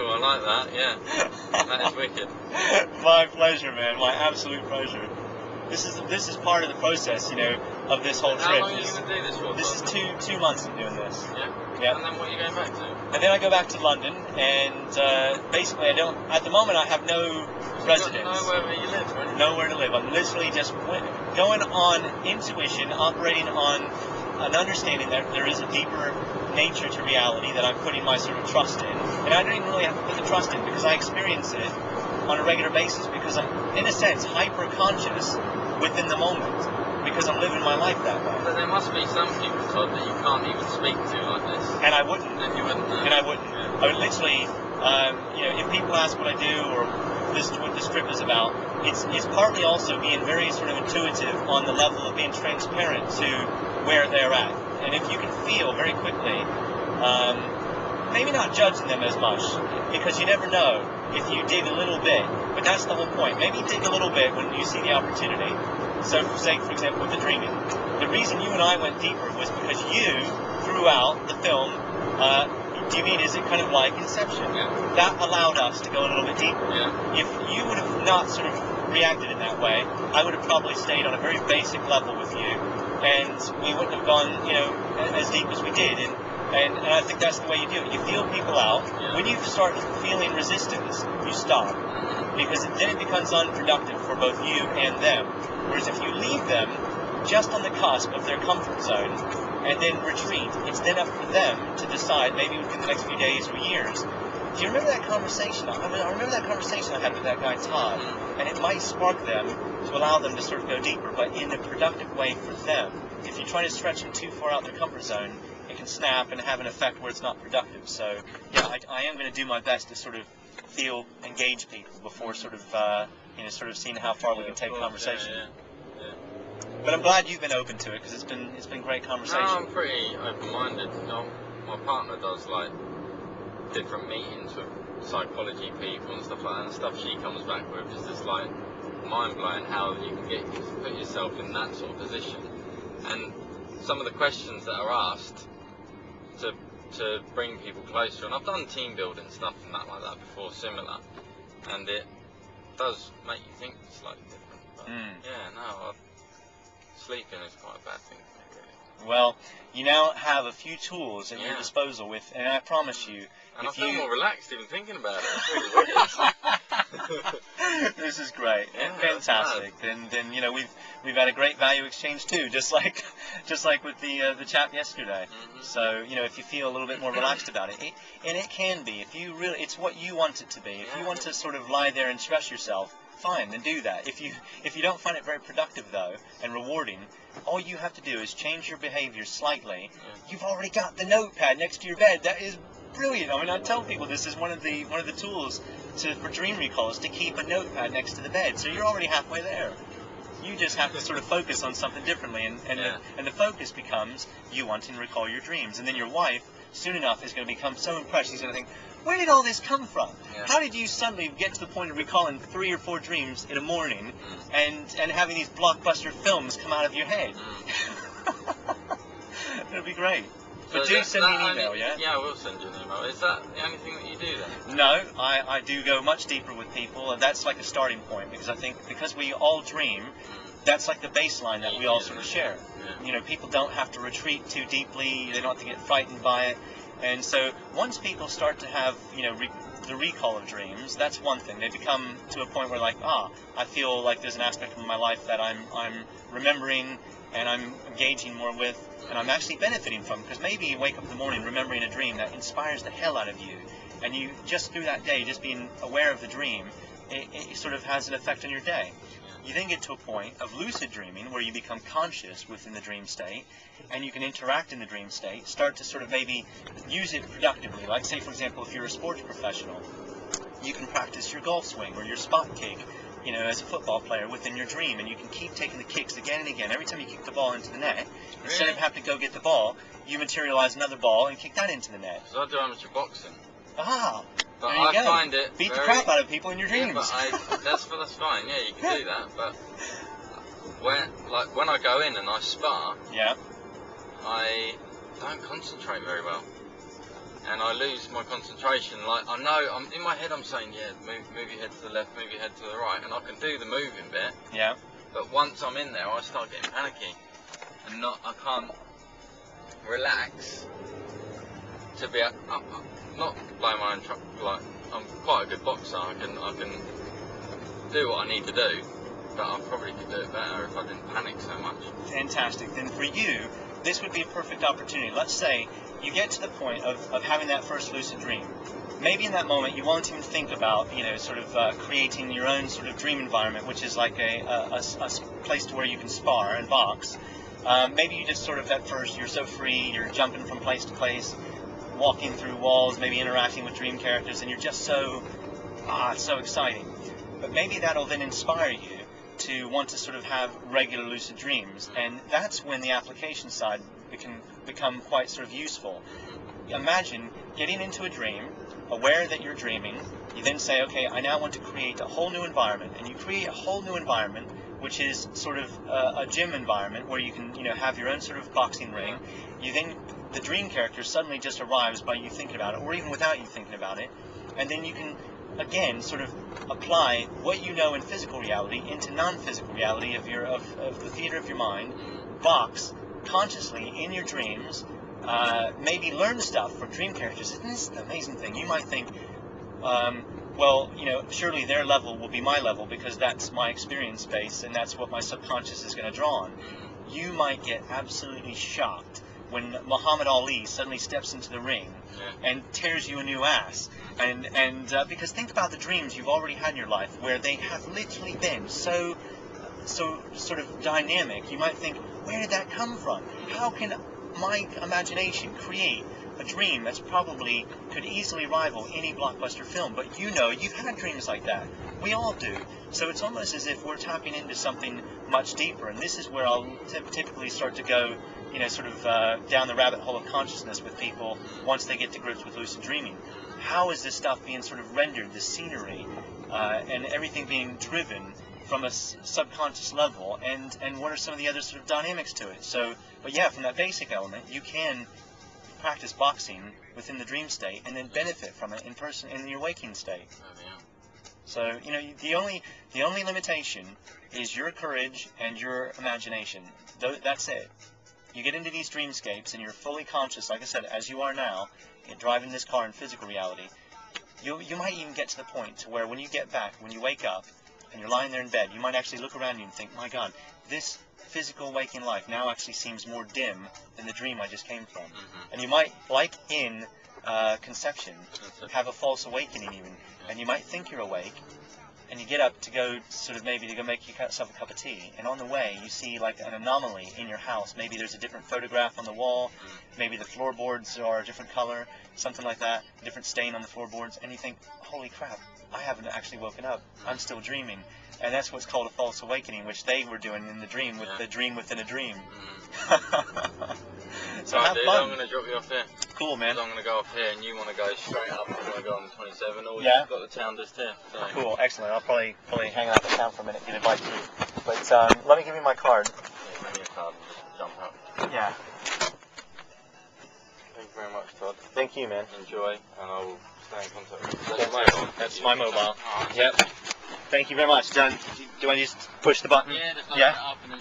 cool. I like that. Yeah, that is wicked. My pleasure, man. My absolute pleasure. This is part of the process, you know, of this whole trip. How long are you going to do this for? This is two months of doing this. Yeah. Yeah. And then what are you going back to? And then I go back to London, and basically I don't. At the moment, I have no residence. Nowhere where you live, right? Nowhere to live. I'm literally just going on intuition, operating on an understanding that there is a deeper nature to reality that I'm putting my sort of trust in. And I don't even really have to put the trust in because I experience it on a regular basis because I'm, in a sense, hyper-conscious within the moment because I'm living my life that way. But there must be some people, Todd, that you can't even speak to like this. And I wouldn't. And you wouldn't. And I wouldn't. Yeah. I would literally, you know, if people ask what I do or what this trip is about, it's partly also being very sort of intuitive on the level of being transparent to where they're at. And if you can feel very quickly, maybe not judging them as much, because you never know if you dig a little bit, but that's the whole point. Maybe dig a little bit when you see the opportunity. So, say, for example, with the dreaming, the reason you and I went deeper was because you, throughout the film, do you mean, is it kind of like Inception? Yeah. That allowed us to go a little bit deeper. Yeah. If you would have not sort of reacted in that way, I would have probably stayed on a very basic level with you, and we wouldn't have gone, you know, as deep as we did. And I think that's the way you do it. You feel people out. Yeah. When you start feeling resistance, you stop. Because then it becomes unproductive for both you and them. Whereas if you leave them just on the cusp of their comfort zone and then retreat, it's then up for them to decide, maybe within the next few days or years. Do you remember that conversation? I remember that conversation I had with that guy Todd, and it might spark them to allow them to sort of go deeper, but in a productive way for them. If you try to stretch them too far out their comfort zone, it can snap and have an effect where it's not productive. So, yeah, I am going to do my best to sort of engage people before sort of, you know, sort of seeing how far we can take conversation. Yeah. But I'm glad you've been open to it because it's been great conversation. No, I'm pretty open-minded. You know, my partner does like different meetings with psychology people and stuff like that. And stuff she comes back with is just like mind-blowing how you can put yourself in that sort of position. And some of the questions that are asked to bring people closer, and I've done team building stuff and that like that before, similar, and it does make you think slightly different. But yeah, no, sleeping is quite a bad thing for me, really. Well, you now have a few tools at your disposal with, and I promise you, and if I feel you... more relaxed even thinking about it. It's really weird. This is great. Yeah, Fantastic. Then you know we've had a great value exchange too, just like with the chat yesterday. So you know if you feel a little bit more relaxed about it, and it can be if you really, it's what you want it to be. If you want to sort of lie there and stress yourself, fine, then do that. If you don't find it very productive though and rewarding, all you have to do is change your behavior slightly. You've already got the notepad next to your bed. That is brilliant. I mean, I tell people this is one of the tools for dream recall is to keep a notepad next to the bed. So you're already halfway there. You just have to sort of focus on something differently, and the focus becomes you wanting to recall your dreams. And then your wife, soon enough, is going to become so impressed. She's going to think, where did all this come from? Yeah. How did you suddenly get to the point of recalling 3 or 4 dreams in a morning and having these blockbuster films come out of your head? It'll be great. But do send me an email, yeah? Yeah, I will send you an email. Is that the only thing that you do then? No, I do go much deeper with people, and that's like a starting point, because I think because we all dream, that's like the baseline that we all sort of share. Yeah. You know, people don't have to retreat too deeply, they don't have to get frightened by it, and so once people start to have, you know, the recall of dreams, that's one thing. They become to a point where like, I feel like there's an aspect of my life that I'm remembering and I'm engaging more with, and I'm actually benefiting from, because maybe you wake up in the morning remembering a dream that inspires the hell out of you, and you just through that day, just being aware of the dream, it sort of has an effect on your day. You then get to a point of lucid dreaming where you become conscious within the dream state, and you can interact in the dream state, start to sort of maybe use it productively. Like say, for example, if you're a sports professional, you can practice your golf swing or your spot kick, you know, as a football player within your dream, and you can keep taking the kicks again and again. Every time you kick the ball into the net, instead of having to go get the ball, you materialize another ball and kick that into the net. So I do amateur boxing. But there you go. Find it beat the crap out of people in your dreams. Yeah, but that's fine. Yeah, you can do that. But when I go in and I spar, I don't concentrate very well. and I lose my concentration. Like, I know, I'm in my head, I'm saying, yeah, move your head to the left, move your head to the right, and I can do the moving bit. Yeah. But once I'm in there, I start getting panicky, and I can't relax to be not blow my own truck. Like, I'm quite a good boxer. I can do what I need to do, but I probably could do it better if I didn't panic so much. Fantastic. Then for you, this would be a perfect opportunity. Let's say you get to the point of having that first lucid dream. Maybe in that moment you won't even think about, you know, sort of creating your own sort of dream environment, which is like a place to where you can spar and box. Maybe you just sort of, at first, you're so free, you're jumping from place to place, walking through walls, maybe interacting with dream characters, and you're just so, it's so exciting. But maybe that'll then inspire you to want to sort of have regular lucid dreams, and that's when the application side can become quite sort of useful. Imagine getting into a dream, aware that you're dreaming. You then say, okay, I now want to create a whole new environment, and you create a whole new environment, which is sort of a gym environment where you can, you know, have your own sort of boxing ring. You then, the dream character suddenly just arrives by you thinking about it, or even without you thinking about it, and then you can again sort of apply what you know in physical reality into non-physical reality of the theater of your mind, box consciously in your dreams, maybe learn stuff from dream characters. Isn't this an amazing thing? You might think, well, you know, surely their level will be my level because that's my experience base and that's what my subconscious is going to draw on. You might get absolutely shocked when Muhammad Ali suddenly steps into the ring and tears you a new ass. And because think about the dreams you've already had in your life where they have literally been so sort of dynamic. You might think, where did that come from? How can my imagination create a dream that's probably could easily rival any blockbuster film? But you know, you've had dreams like that. We all do. So it's almost as if we're tapping into something much deeper. And this is where I'll typically start to go, you know, sort of down the rabbit hole of consciousness with people once they get to grips with lucid dreaming. How is this stuff being sort of rendered, the scenery, and everything being driven from a subconscious level, and what are some of the other sort of dynamics to it? So, but yeah, from that basic element, you can practice boxing within the dream state and then benefit from it in your waking state. So, you know, the only limitation is your courage and your imagination. That's it. You get into these dreamscapes and you're fully conscious, like I said, as you are now, driving this car in physical reality. You might even get to the point to where when you get back, when you wake up and you're lying there in bed, you might actually look around you and think, my God, this physical waking life now actually seems more dim than the dream I just came from. And you might, like in conception, have a false awakening even, and you might think you're awake, and you get up to go sort of maybe to go make yourself a cup of tea, and on the way you see like an anomaly in your house. Maybe there's a different photograph on the wall, maybe the floorboards are a different color, something like that, a different stain on the floorboards, and you think, holy crap, I haven't actually woken up, I'm still dreaming. And that's what's called a false awakening, which they were doing in the dream, with the dream within a dream. So right, have dude, fun. I'm going to drop you off here. Cool, man. I'm going to go up here and you want to go straight up, you want to go on the 27, or Yeah. you've got the town just here. So. Cool, excellent. I'll probably hang out in town for a minute, get a bite to eat. But let me give you my card. Yeah, bring your card and just jump out. Yeah. Thank you very much, Todd. Thank you, man. Enjoy, and I will stay in contact with you. That's my mobile. That's my mobile. Yep. Thank you very much. Done. Do I just push the button? Yeah, just open Yeah. it up and then